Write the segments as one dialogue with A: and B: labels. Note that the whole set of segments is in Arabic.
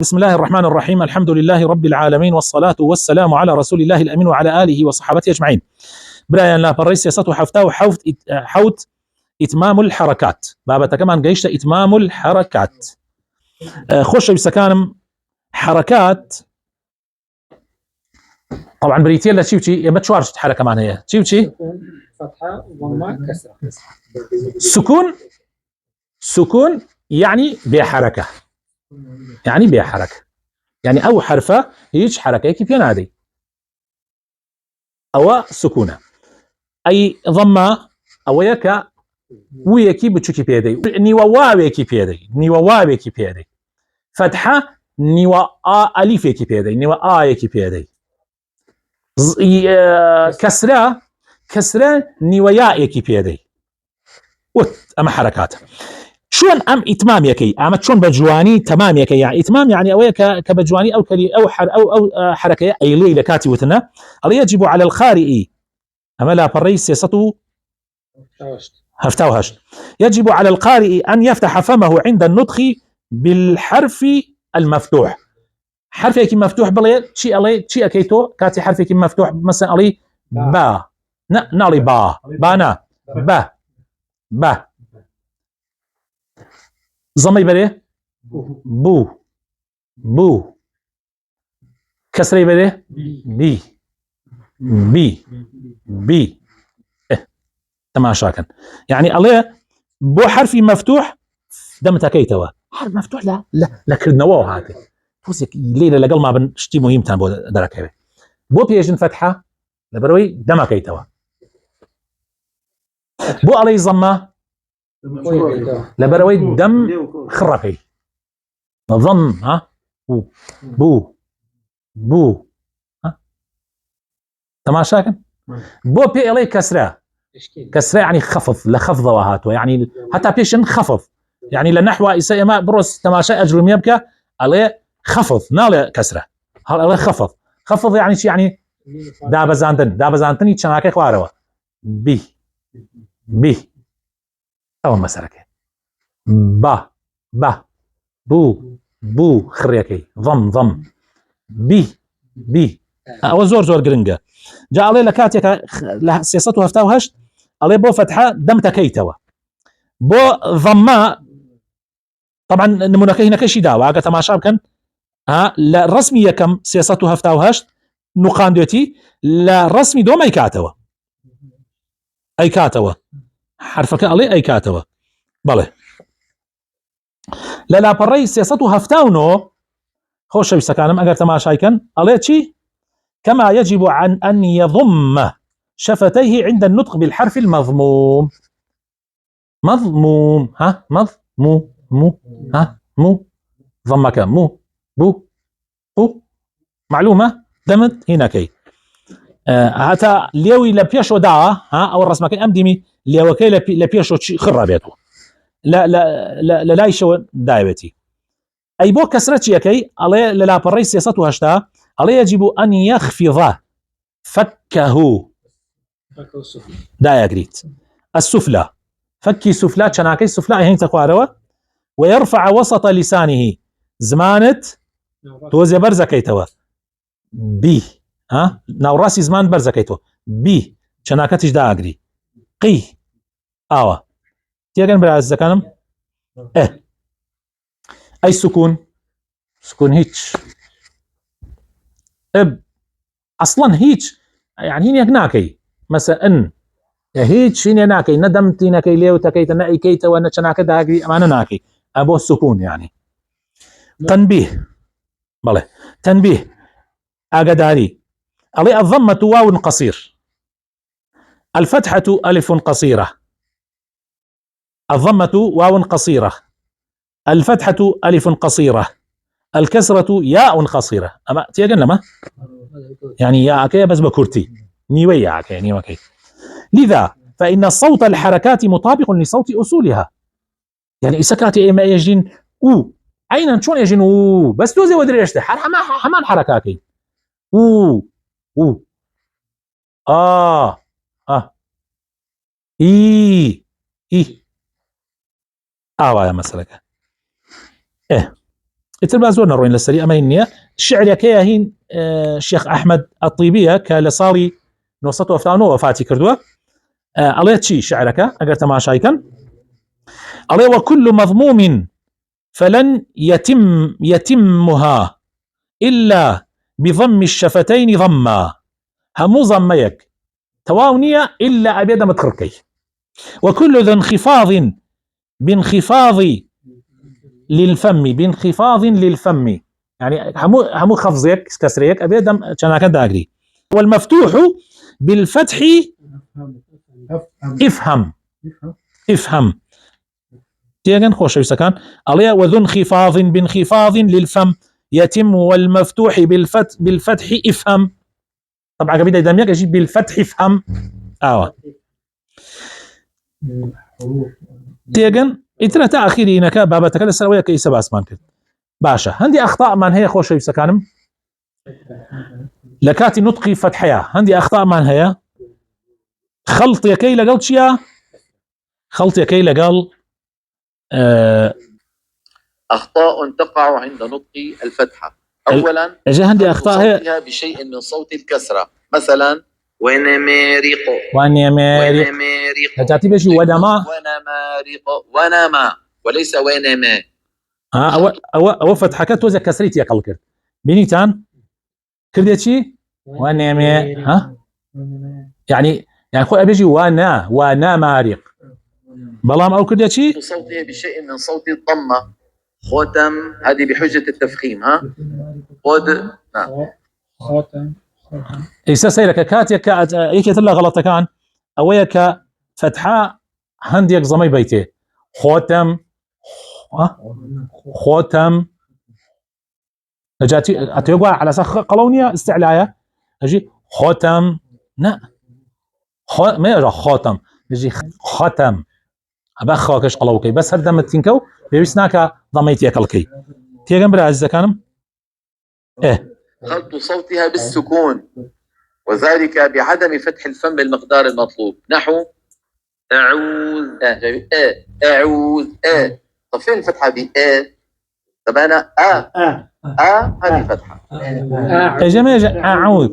A: بسم الله الرحمن الرحيم. الحمد لله رب العالمين، والصلاة والسلام على رسول الله الأمين وعلى آله وصحابته أجمعين. برايان لا بريس سياسته حفتا حوت إتمام الحركات. بابا كمان قيشت إتمام الحركات. خوش بسكانم حركات. طبعا بريتيل لا تشيوتشي يما تشوارش حركة معناها هي تشيوتشي
B: فتحة ضمة كسرة.
A: سكون يعني بحركة، يعني بحركة، يعني أو حرفة هيج حركة كيف ينادي أو سكونة أي ضمة أو يكا ويكي بتشكي بيدي نيواويكي بيدي نيواويكي بيدي فتحة نيوا أليفيكي بيدي نيوا آيكي بيدي كسرة نيويايكي بيدي أما حركات شون أم إتمام يكي أما شون بجواني تمام يكي يعني إتمام يعني أو كبجواني أو كلي أو حركة أي ليلة كاتي وثنا الله يجب على القارئ أما لا بريس سياسته هفتاوهش يجب على القارئ أن يفتح فمه عند النطق بالحرف المفتوح. حرف يكي مفتوح بلي شيء أكيتو كاتي حرف يكي مفتوح مثلا علي با نالي بانا با ضمي بلي بو كسري بلي بي تماشا كان يعني الله بو حرفي مفتوح دمتها كيتوا حرف مفتوح لا كردنوو هاتي توسك ليلة لقل ما بنشتي مهم تان بو درك بو بيجن فتحة لبروي دما كيتوا بو علي ضمة لبروي دم خرقي ضم ها بو ها تماشا كان بو بي علي كسرة يعني خفض لخفض وهاتوا يعني حتى بيشن خفض يعني لنحو إساء بروس تماشا أجرم يبكى عليه خفض نال كسرة عليه خفض يعني شي يعني دابزاندن يتشناكي خواروا بي أو مسألة با بو خريكي ضم بي أو زور قرنقة جاء عليه لكاتيك سياسته هفتاوهش عليه بو فتحة دم تكيتوا بو ضماء طبعا نمونك هنا كشي داوا اگه تماشا بكن لا رسمي كم سياسته هفتاوهش نقان ديتي لا رسمي دو ما يكاتوا اي كاتوا حرفك عليه اي كاتوا بله لا بري سياسته هفتاونو خوش بسكانم اگر تماشا كن عليه شي كما يجب عن ان يضم شفتيه عند النطق بالحرف المضموم مو ضمك مو بو معلومة دمت هنا كي هاتا ليوي لبيشو دا او الرسمك امدمي ليوكي لبيشو خرابيتو لا يشو دايبتي اي بو كسرتي يكي عليه لا بري سياسته هشتا عليه يجب ان يخفض فكه دا يقريت السفلى فكي سفلى شناكي سفلى هين تقواروا ويرفع وسط لسانه زمانت توزي برزكيتوا بي ناو راسي زمان برزكيتوا بي شناكتش دا اقري قي اوا تيغن براز زكانم اي سكون هيتش اصلا هيتش يعني هنا هناكي مثلا ان هيتش هنا ناكي ندمتي ناكي ليو تكيت ناي كيت وانا شناك دا اقري امانه ناكي ابو السكون يعني تنبيه بله تنبيه اقداري علي الضمة واو قصير، الفتحة ألف قصيرة، الضمة واو قصيرة، الفتحة ألف قصيرة، الكسرة ياء قصيرة. أما تيجن لما يعني يا أكي بس بكرتي نيوي أكي نيوكي. لذا فإن صوت الحركات مطابق لصوت أصولها. يعني إسكاتي إما يجين عينا شون يجين بس توزي ودري إيش ده حمان حركاتي إي يا مسلك اتربا زورنا روين للسري أما النية الشعر يكيا هين الشيخ أحمد الطيبية كالصاري نوصته أفتانو وفاتي كردوه عليه تشي شعرك أقر تماشايكا عليه وكل مضموم فلن يتمها إلا بضم الشفتين ضما همو ضميك تواونية إلا أبيض متخركي وكل ذو انخفاض بانخفاض للفم يعني همو خفضيك كسريك أبيض شناك داقري والمفتوح بالفتح افهم تيجن خوش يسكن عليه وذو انخفاض بانخفاض للفم يتم والمفتوح بالفتح افهم طبعا قبل دميك اجيب بالفتح افهم تيجن اتنا تاخيري نكا بابتك السرويه كيس باسمان كد باشا عندي اخطاء من هي خوش يسكنم لكاتي نطقي فتحيا عندي اخطاء من هي خلط يا كي لقلت شيا خلط يا كي لقل
C: أخطاء تقع عند نطق الفتحة. أولا
A: عندي أخطاء هي
C: بشيء من صوت الكسرة، مثلا ونمارق
A: هتعطي بشي ونما
C: وليس ونما.
A: أو فتحة كتوزة كسريت يا قلقر بينيتان كرديت شي ونما يعني خوي أبيجي وانا مارق بلام أو كرديت شي
C: صوتها بشيء من صوت الضمة ختم، هذه بحجة التفخيم.
B: ختم
A: إيسا سيرك كاتيك إيكي تلا غلطة كان أويك فتحة هنديك زمي بيتي ختم جاتي أتيقوا على سخ قلونية استعلاية أجي ختم ما يرى ختم يجي ختم أبخاكش قلوكي بس هردم تنكو بيسناك ضميتي أكلكي تيجن بلا عزة كانم
C: خلط صوتها بالسكون وذلك بعدم فتح الفم بالمقدار المطلوب، نحو أعوذ أعوذ طب فين الفتحة دي؟ طب أنا هذه فتحة
A: يا جماعة أعوذ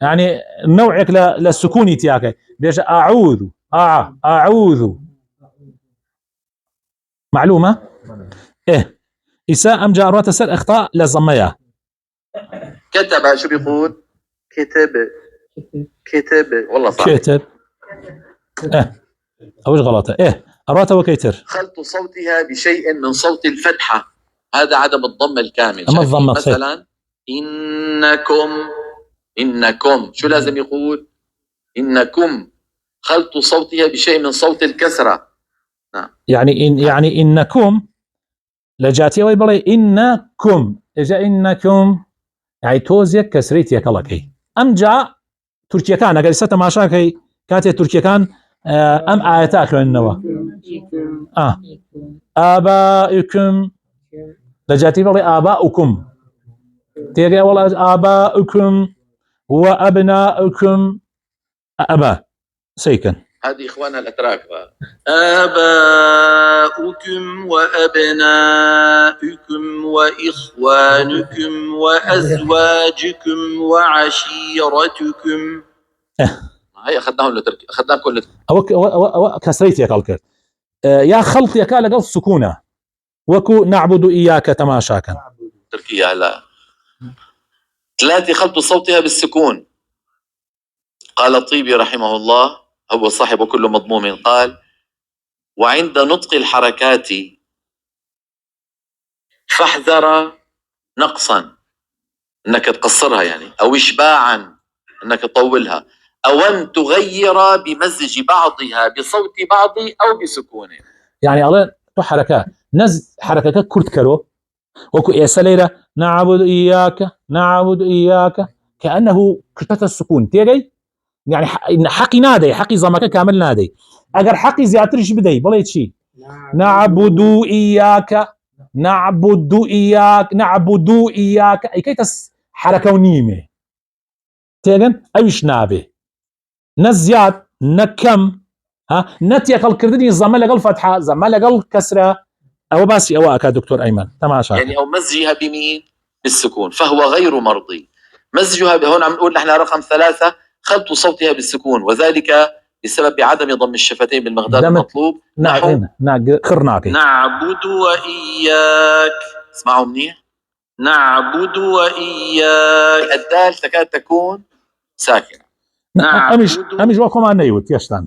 A: يعني نوعك للسكون تياكي بيش أعوذ أعوذ معلومة؟ إساء أم جاروات السر إخطاء للضمية
C: كتب شو بيقول؟ كتب والله صح
A: كتب أوش غلطة أراته وكيتر
C: خلط صوتها بشيء من صوت الفتحة، هذا عدم الضم الكامل.
A: أما الضم
C: مثلا إنكم شو لازم يقول؟ إنكم خلط صوتها بشيء من صوت الكسرة.
A: يعني إنكم لجاتي ويبلي إنكم إجا إنكم يعني توزيك كسريت يكلكي أم جاء تركيا كان أقل ستة ماشاكي كاتي تركيا كان أم آياتاك لأنه آبائكم لجاتي بلي آباؤكم تيجي والله آباؤكم وأبناؤكم أبا سيكن
C: هذه إخواننا الأتراك آباؤكم وأبناؤكم وإخوانكم وأزواجكم وعشيرتكم. هي أخذناهم لتركي، أخذناهم كل
A: أو كسريت يا قلقر يا خلط يا كالا قل سكونة وكو نعبد إياك تماشاكا
C: تركيا. لا 3 خلط صوتها بالسكون. قال الطيبي رحمه الله هو صاحب كل مضموم قال وعند نطق الحركات فاحذر نقصا انك تقصرها يعني او اشباعا انك تطولها او ان تغير بمزج بعضها بصوت بعض او بسكونه.
A: يعني الله تو حركات نز حركات كرت كرو وكو يسليرة نعبد إياك كأنه كرتة السكون تيجي يعني حقي نادي حقي زمك كامل نادي اگر حقي زياترش بدي بليت شي نعبد إياك أي كيتس حركة ونيمة تيجن أيش نابه نزيات نكم نتيا قل كردني زمل قل فتحة زمل قل كسرة او باسي او اكا دكتور ايمن تماشى
C: يعني او مزجها بمين؟ بالسكون، فهو غير مرضي. مزجها هون عم نقول نحن رقم 3 خلط صوتها بالسكون، وذلك بسبب عدم ضم الشفتين بالمقدار المطلوب. نحو
A: خرناكي
C: نعبد وإياك. اسمعوا منيح، نعبد وإياك. الدال تكاد تكون ساكنة.
A: امش وكم انا يوت يشتان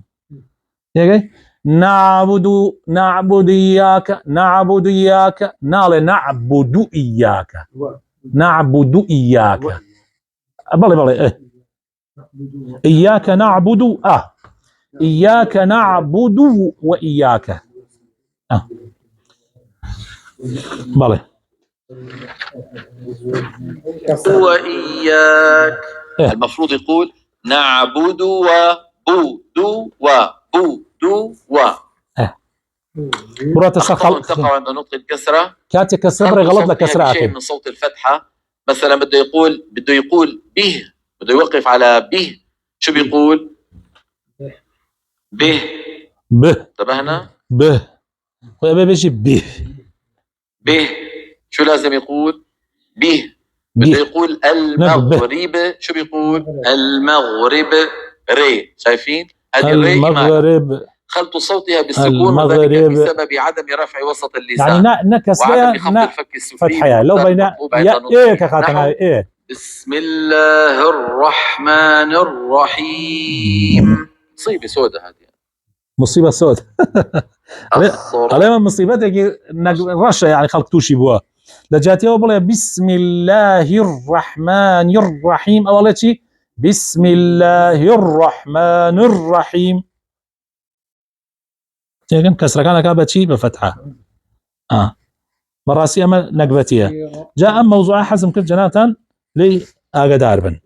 A: يجي نعبد إياك نعبد إياك نعبد إياك نعبد إياك بلي إياك نعبد إياك نعبد وإياك بلي
C: وإياك. المفروض يقول نعبد وبود وبود و.
A: مرات السخل
C: تقع عند نقطة الكسرة.
A: كاتي كسر غلط لك كسرة
C: شيء من صوت الفتحة. مثلا بده يقول به، بده يوقف على به، شو بيقول؟ به. انتبهنا؟
A: به بيجي به
C: شو لازم يقول؟ به. بده يقول المغرب، شو بيقول؟ المغرب. ري، شايفين؟ هذه
A: المغرب
C: خلط صوتها بالسكون، وذلك بسبب عدم رفع وسط اللسان
A: يعني نكسر
C: وعدم خفض الفك السفلي
A: فتحة لو بين ايه كخاتنا ايه.
C: بسم الله الرحمن الرحيم. مصيبة سودة هذه،
A: مصيبة سودة علينا مصيبتك رشا يعني خلقتوش بوا لجاتي وبلا بسم الله الرحمن الرحيم أول شيء بسم الله الرحمن الرحيم تيجن كسر كان كابت شيء بفتحة مراسي أما نقبتيها جاء موضوع حزم كل جناتا لي أقداربن